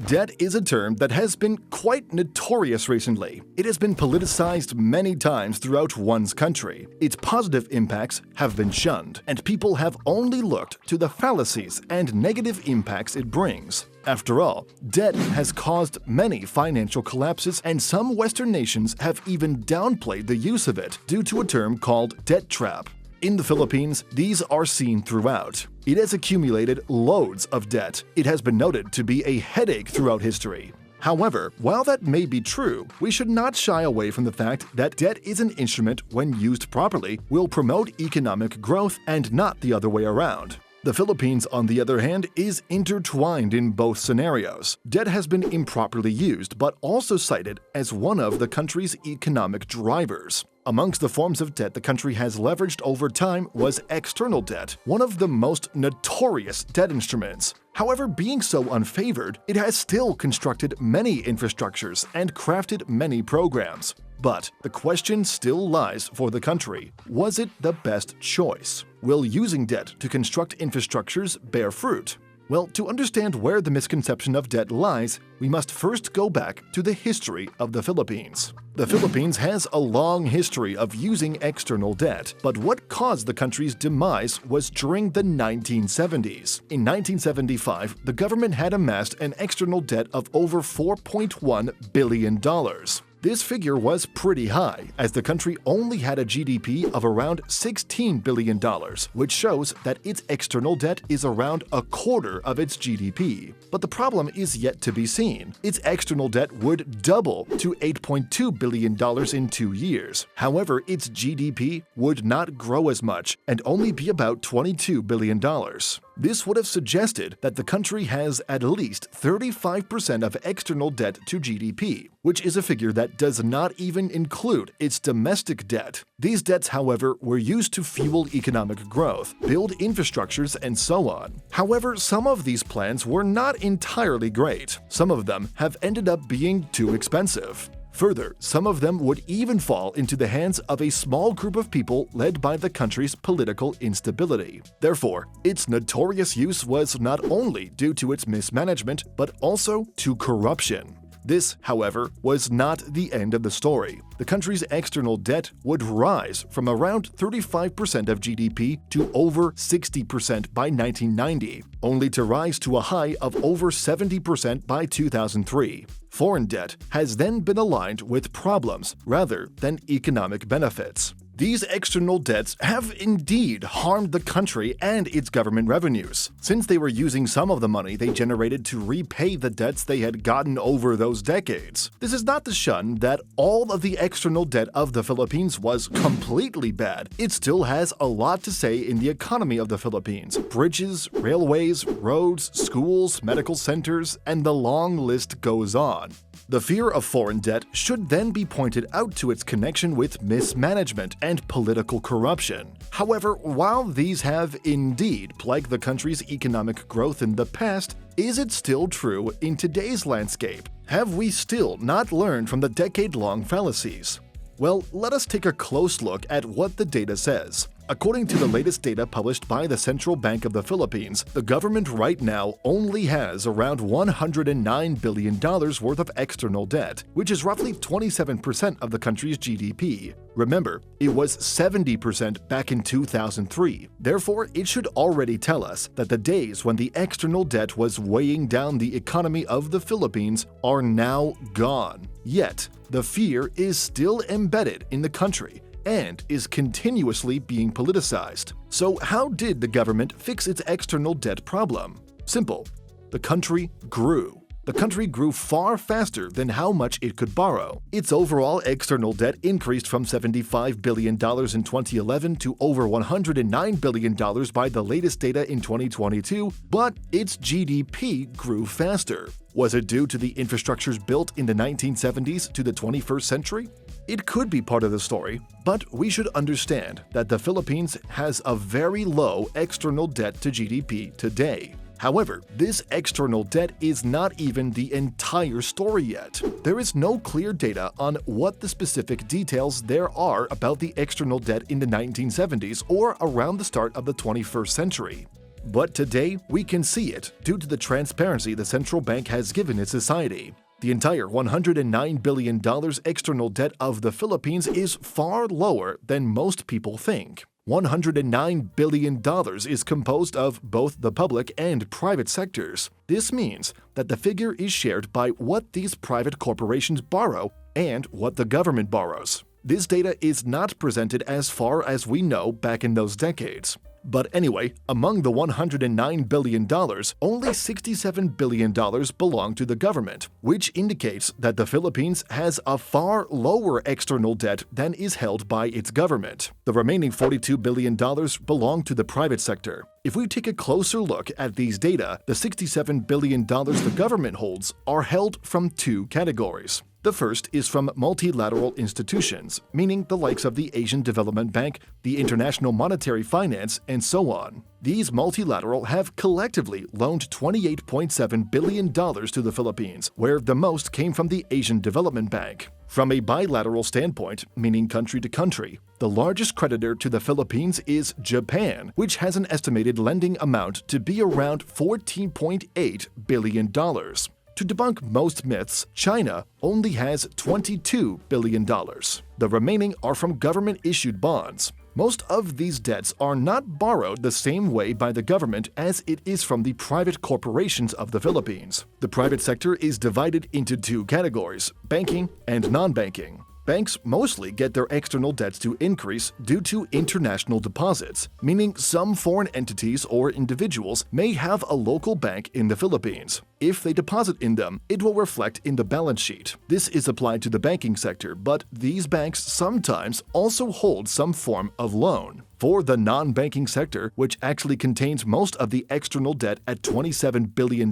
Debt is a term that has been quite notorious recently. It has been politicized many times throughout one's country. Its positive impacts have been shunned, and people have only looked to the fallacies and negative impacts it brings. After all, debt has caused many financial collapses, and some Western nations have even downplayed the use of it due to a term called debt trap. In the Philippines, these are seen throughout. It has accumulated loads of debt. It has been noted to be a headache throughout history. However, while that may be true, we should not shy away from the fact that debt is an instrument when used properly will promote economic growth and not the other way around. The Philippines, on the other hand, is intertwined in both scenarios. Debt has been improperly used, but also cited as one of the country's economic drivers. Amongst the forms of debt the country has leveraged over time was external debt, one of the most notorious debt instruments. However, being so unfavored, it has still constructed many infrastructures and crafted many programs. But the question still lies for the country: was it the best choice? Will using debt to construct infrastructures bear fruit? Well, to understand where the misconception of debt lies, we must first go back to the history of the Philippines. The Philippines has a long history of using external debt, but what caused the country's demise was during the 1970s. In 1975, the government had amassed an external debt of over $4.1 billion. This figure was pretty high, as the country only had a GDP of around $16 billion, which shows that its external debt is around a quarter of its GDP. But the problem is yet to be seen. Its external debt would double to $8.2 billion in 2 years. However, its GDP would not grow as much and only be about $22 billion. This would have suggested that the country has at least 35% of external debt to GDP, which is a figure that does not even include its domestic debt. These debts, however, were used to fuel economic growth, build infrastructures, and so on. However, some of these plans were not entirely great. Some of them have ended up being too expensive. Further, some of them would even fall into the hands of a small group of people led by the country's political instability. Therefore, its notorious use was not only due to its mismanagement, but also to corruption. This, however, was not the end of the story. The country's external debt would rise from around 35% of GDP to over 60% by 1990, only to rise to a high of over 70% by 2003. Foreign debt has then been aligned with problems rather than economic benefits. These external debts have indeed harmed the country and its government revenues, since they were using some of the money they generated to repay the debts they had gotten over those decades. This is not to shun that all of the external debt of the Philippines was completely bad. It still has a lot to say in the economy of the Philippines: bridges, railways, roads, schools, medical centers, and the long list goes on. The fear of foreign debt should then be pointed out to its connection with mismanagement and political corruption. However, while these have indeed plagued the country's economic growth in the past, is it still true in today's landscape? Have we still not learned from the decade-long fallacies? Well, let us take a close look at what the data says. According to the latest data published by the Central Bank of the Philippines, the government right now only has around $109 billion worth of external debt, which is roughly 27% of the country's GDP. Remember, it was 70% back in 2003. Therefore, it should already tell us that the days when the external debt was weighing down the economy of the Philippines are now gone. Yet, the fear is still embedded in the country and is continuously being politicized. So how did the government fix its external debt problem? Simple. The country grew. The country grew far faster than how much it could borrow. Its overall external debt increased from $75 billion in 2011 to over $109 billion by the latest data in 2022, but its GDP grew faster. Was it due to the infrastructures built in the 1970s to the 21st century? It could be part of the story, but we should understand that the Philippines has a very low external debt to GDP today. However, this external debt is not even the entire story yet. There is no clear data on what the specific details there are about the external debt in the 1970s or around the start of the 21st century. But today, we can see it due to the transparency the central bank has given its society. The entire $109 billion external debt of the Philippines is far lower than most people think. $109 billion is composed of both the public and private sectors. This means that the figure is shared by what these private corporations borrow and what the government borrows. This data is not presented as far as we know back in those decades. But anyway, among the $109 billion, only $67 billion belong to the government, which indicates that the Philippines has a far lower external debt than is held by its government. The remaining $42 billion belong to the private sector. If we take a closer look at these data, the $67 billion the government holds are held from two categories. The first is from multilateral institutions, meaning the likes of the Asian Development Bank, the International Monetary Finance, and so on. These multilateral have collectively loaned $28.7 billion to the Philippines, where the most came from the Asian Development Bank. From a bilateral standpoint, meaning country to country, the largest creditor to the Philippines is Japan, which has an estimated lending amount to be around $14.8 billion. To debunk most myths, China only has $22 billion. The remaining are from government-issued bonds. Most of these debts are not borrowed the same way by the government as it is from the private corporations of the Philippines. The private sector is divided into two categories: banking and non-banking. Banks mostly get their external debts to increase due to international deposits, meaning some foreign entities or individuals may have a local bank in the Philippines. If they deposit in them, it will reflect in the balance sheet. This is applied to the banking sector, but these banks sometimes also hold some form of loan. For the non-banking sector, which actually contains most of the external debt at $27 billion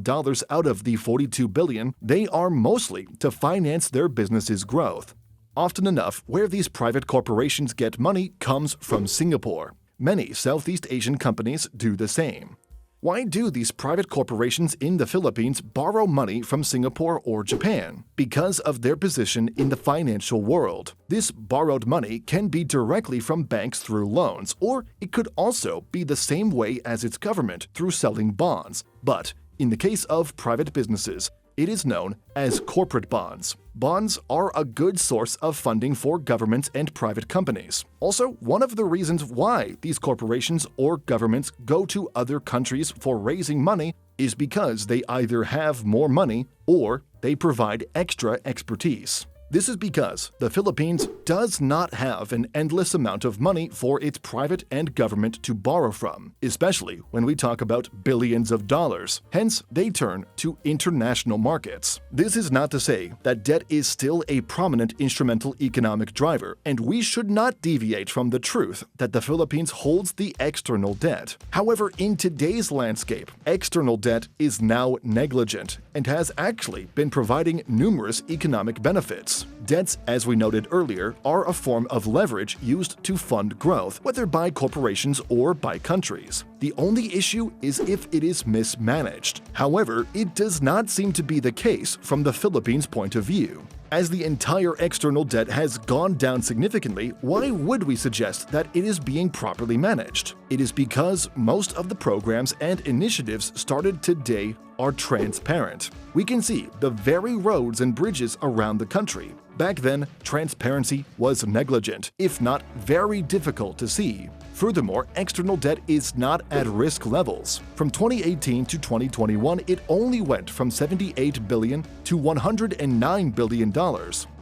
out of the $42 billion, they are mostly to finance their business's growth. Often enough, where these private corporations get money comes from Singapore. Many Southeast Asian companies do the same. Why do these private corporations in the Philippines borrow money from Singapore or Japan? Because of their position in the financial world. This borrowed money can be directly from banks through loans, or it could also be the same way as its government through selling bonds. But in the case of private businesses, it is known as corporate bonds. Bonds are a good source of funding for governments and private companies. Also, one of the reasons why these corporations or governments go to other countries for raising money is because they either have more money or they provide extra expertise. This is because the Philippines does not have an endless amount of money for its private and government to borrow from, especially when we talk about billions of dollars. Hence, they turn to international markets. This is not to say that debt is still a prominent instrumental economic driver, and we should not deviate from the truth that the Philippines holds the external debt. However, in today's landscape, external debt is now negligent and has actually been providing numerous economic benefits. Debts, as we noted earlier, are a form of leverage used to fund growth, whether by corporations or by countries. The only issue is if it is mismanaged. However, it does not seem to be the case from the Philippines' point of view. As the entire external debt has gone down significantly, why would we suggest that it is being properly managed? It is because most of the programs and initiatives started today are transparent. We can see the very roads and bridges around the country. Back then, transparency was negligent, if not very difficult to see. Furthermore, external debt is not at risk levels. From 2018 to 2021, it only went from $78 billion to $109 billion,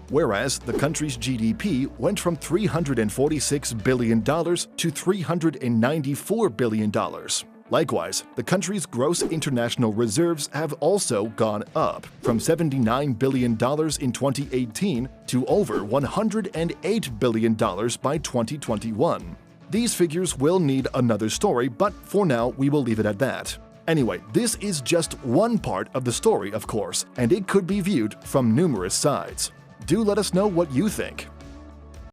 whereas the country's GDP went from $346 billion to $394 billion. Likewise, the country's gross international reserves have also gone up from $79 billion in 2018 to over $108 billion by 2021. These figures will need another story, but for now we will leave it at that. Anyway, this is just one part of the story, of course, and it could be viewed from numerous sides. Do let us know what you think.